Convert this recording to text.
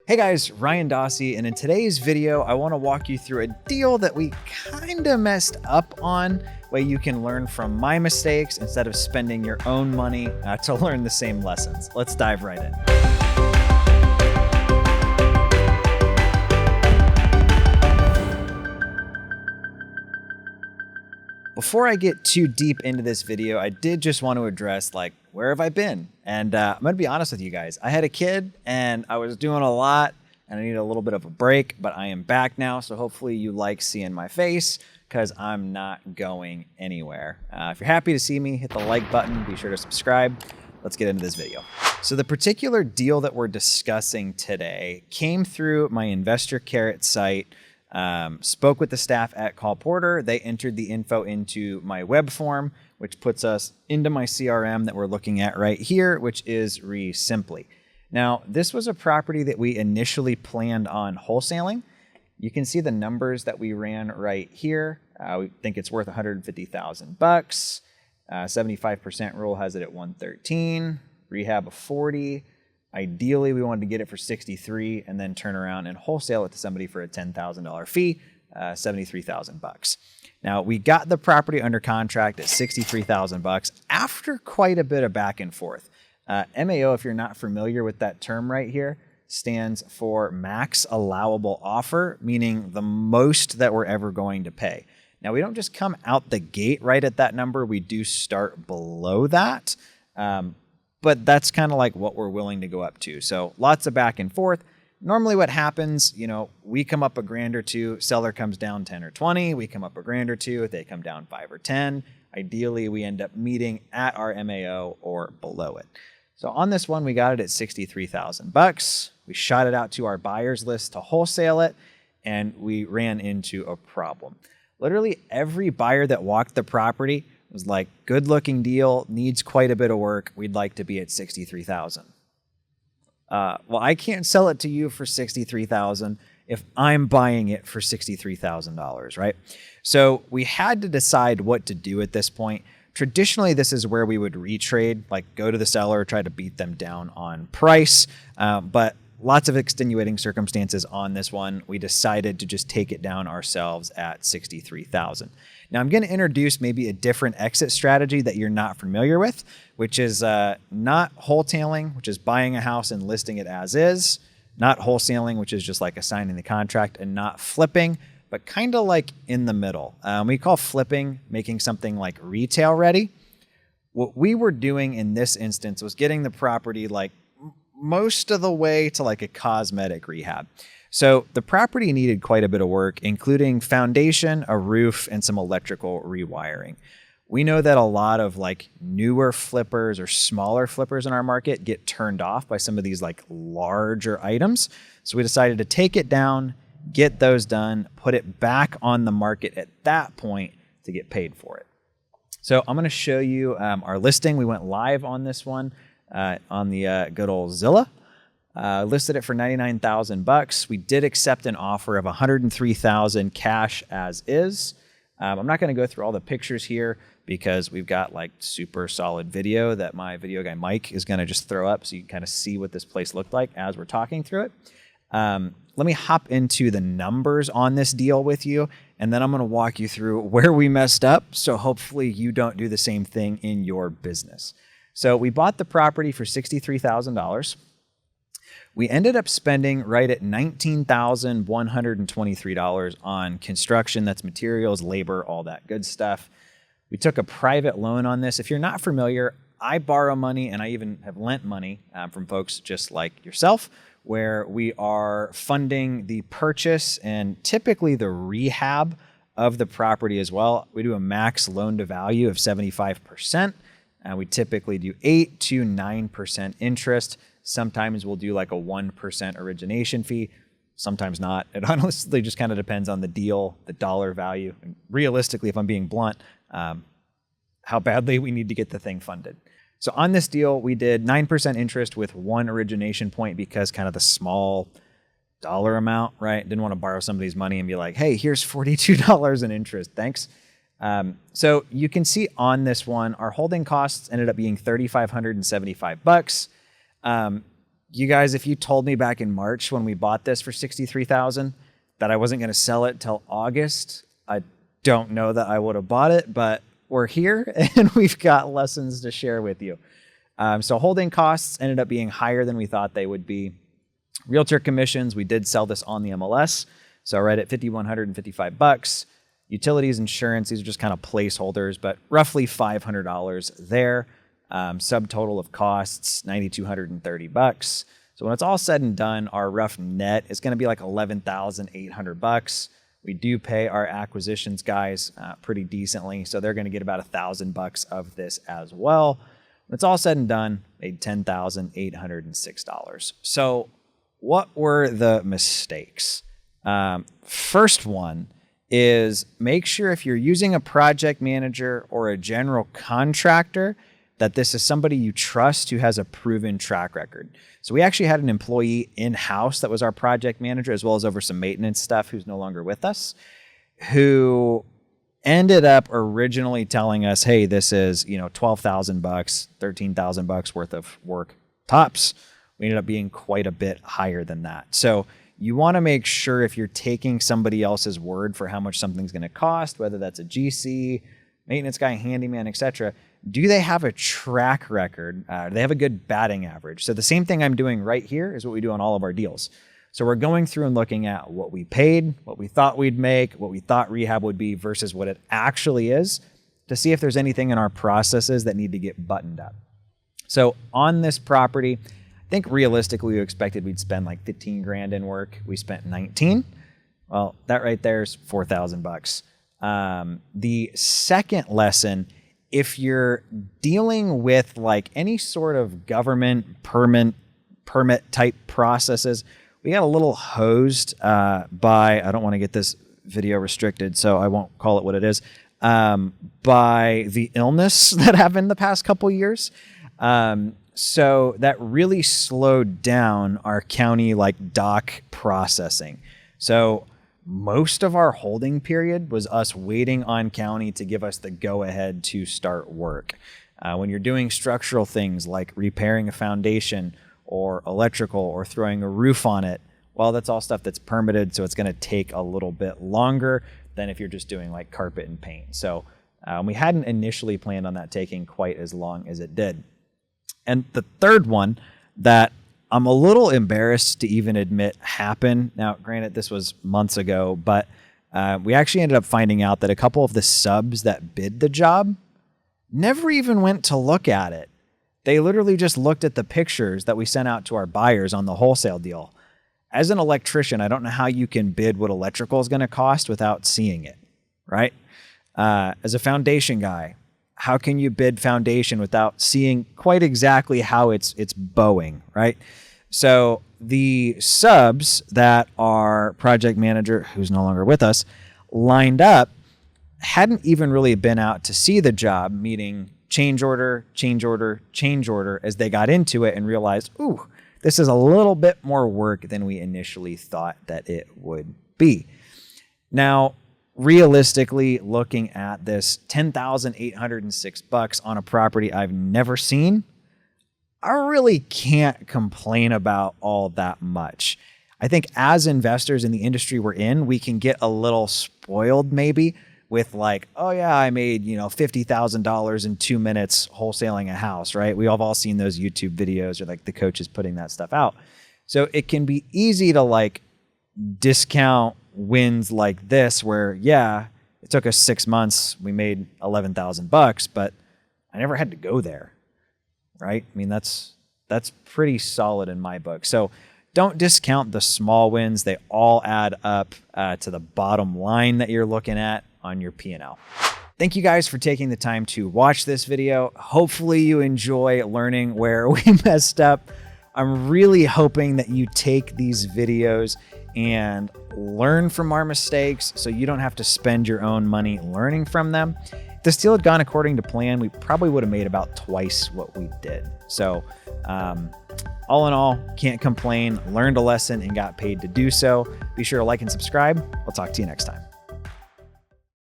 Hey guys, Ryan Dossey, and in today's video, I want to walk you through a deal that we kind of messed up on, where you can learn from my mistakes instead of spending your own money to learn the same lessons. Let's dive right in. Before I get too deep into this video, I did just want to address, where have I been? And I'm going to be honest with you guys. I had a kid and I was doing a lot and I needed a little bit of a break, but I am back now. So hopefully you like seeing my face because I'm not going anywhere. If you're happy to see me, hit the like button. Be sure to subscribe. Let's get into this video. So the particular deal that we're discussing today came through my Investor Carrot site. Spoke with the staff at Call Porter. They entered the info into my web form, which puts us into my CRM that we're looking at right here, which is Resimpli. Now, this was a property that we initially planned on wholesaling. You can see the numbers that we ran right here. We think it's worth $150,000. 75% rule has it at 113. Rehab of 40. Ideally, we wanted to get it for 63 and then turn around and wholesale it to somebody for a $10,000 fee, $73,000. Now, we got the property under contract at $63,000 after quite a bit of back and forth. MAO, if you're not familiar with that term right here, stands for max allowable offer, meaning the most that we're ever going to pay. Now, we don't just come out the gate right at that number. We do start below that. But that's kind of like what we're willing to go up to. So lots of back and forth. Normally what happens, we come up a grand or two, seller comes down 10 or 20, we come up a grand or two, they come down 5 or 10. Ideally, we end up meeting at our MAO or below it. So on this one, we got it at $63,000. We shot it out to our buyers list to wholesale it, and we ran into a problem. Literally every buyer that walked the property was like, good looking deal, needs quite a bit of work. We'd like to be at $63,000. Well, I can't sell it to you for $63,000 if I'm buying it for $63,000, right? So we had to decide what to do at this point. Traditionally, this is where we would retrade, go to the seller, try to beat them down on price. But lots of extenuating circumstances on this one. We decided to just take it down ourselves at $63,000. Now, I'm going to introduce maybe a different exit strategy that you're not familiar with, which is not wholetailing, which is buying a house and listing it as is, not wholesaling, which is just like assigning the contract, and not flipping, but kind of like in the middle. We call flipping making something like retail ready. What we were doing in this instance was getting the property most of the way to a cosmetic rehab. So the property needed quite a bit of work, including foundation, a roof, and some electrical rewiring. We know that a lot of newer flippers or smaller flippers in our market get turned off by some of these larger items. So we decided to take it down, get those done, put it back on the market at that point to get paid for it. So I'm going to show you our listing. We went live on this one on the good old Zillow. Listed it for $99,000. We did accept an offer of $103,000 cash as is. I'm not going to go through all the pictures here because we've got super solid video that my video guy Mike is going to just throw up so you can kind of see what this place looked like as we're talking through it. Let me hop into the numbers on this deal with you, and then I'm going to walk you through where we messed up so hopefully you don't do the same thing in your business. So we bought the property for $63,000. We ended up spending right at $19,123 on construction. That's materials, labor, all that good stuff. We took a private loan on this. If you're not familiar, I borrow money and I even have lent money from folks just like yourself, where we are funding the purchase and typically the rehab of the property as well. We do a max loan to value of 75%. And we typically do 8 to 9% interest. Sometimes we'll do a 1% origination fee. Sometimes not. It honestly just kind of depends on the deal, the dollar value, and realistically, if I'm being blunt, how badly we need to get the thing funded. So on this deal, we did 9% interest with 1 origination point because kind of the small dollar amount, right? Didn't want to borrow somebody's money and be like, hey, here's $42 in interest. Thanks. So you can see on this one, our holding costs ended up being $3,575. You guys, if you told me back in March when we bought this for $63,000 that I wasn't going to sell it till August, I don't know that I would have bought it, but we're here and we've got lessons to share with you. So holding costs ended up being higher than we thought they would be. Realtor commissions, we did sell this on the MLS. So right at $5,155. Utilities, insurance, these are just kind of placeholders, but roughly $500 there. Subtotal of costs, $9,230. So when it's all said and done, our rough net is going to be like $11,800. We do pay our acquisitions guys pretty decently, so they're going to get about $1,000 of this as well. When it's all said and done, made $10,806. So what were the mistakes? First one is make sure if you're using a project manager or a general contractor that this is somebody you trust who has a proven track record. So we actually had an employee in-house that was our project manager, as well as over some maintenance stuff, who's no longer with us, who ended up originally telling us, hey, this is, $12,000, $13,000 worth of work tops. We ended up being quite a bit higher than that. So you want to make sure if you're taking somebody else's word for how much something's going to cost, whether that's a GC, maintenance guy, handyman, etc., do they have a track record? Do they have a good batting average? So the same thing I'm doing right here is what we do on all of our deals. So we're going through and looking at what we paid, what we thought we'd make, what we thought rehab would be versus what it actually is to see if there's anything in our processes that need to get buttoned up. So on this property, I think realistically we expected we'd spend like 15 grand in work. We spent 19. Well, that right there is $4,000. The second lesson, if you're dealing with like any sort of government permit type processes, we got a little hosed by, I don't want to get this video restricted, so I won't call it what it is, by the illness that happened the past couple years. So that really slowed down our county like doc processing. So most of our holding period was us waiting on county to give us the go-ahead to start work. When you're doing structural things like repairing a foundation or electrical or throwing a roof on it, well, that's all stuff that's permitted, so it's going to take a little bit longer than if you're just doing like carpet and paint. So we hadn't initially planned on that taking quite as long as it did. And the third one that I'm a little embarrassed to even admit happened. Now, granted, this was months ago, but we actually ended up finding out that a couple of the subs that bid the job never even went to look at it. They literally just looked at the pictures that we sent out to our buyers on the wholesale deal. As an electrician, I don't know how you can bid what electrical is going to cost without seeing it, right? As a foundation guy, how can you bid foundation without seeing quite exactly how it's bowing, right? So the subs that our project manager, who's no longer with us, lined up, hadn't even really been out to see the job, meaning change order, change order, change order, as they got into it and realized, ooh, this is a little bit more work than we initially thought that it would be. Now, realistically, looking at this, $10,806 on a property I've never seen, I really can't complain about all that much. I think as investors in the industry we're in, we can get a little spoiled maybe with like, oh yeah, I made, $50,000 in 2 minutes wholesaling a house, right? We have all seen those YouTube videos or like the coaches putting that stuff out. So it can be easy to like discount wins like this where, yeah, it took us 6 months. We made $11,000, but I never had to go there, right? I mean, that's pretty solid in my book. So don't discount the small wins. They all add up to the bottom line that you're looking at on your P&L. Thank you guys for taking the time to watch this video. Hopefully you enjoy learning where we messed up. I'm really hoping that you take these videos and learn from our mistakes so you don't have to spend your own money learning from them. If this deal had gone according to plan, we probably would have made about twice what we did. So all in all, can't complain, learned a lesson and got paid to do so. Be sure to like and subscribe. I'll talk to you next time.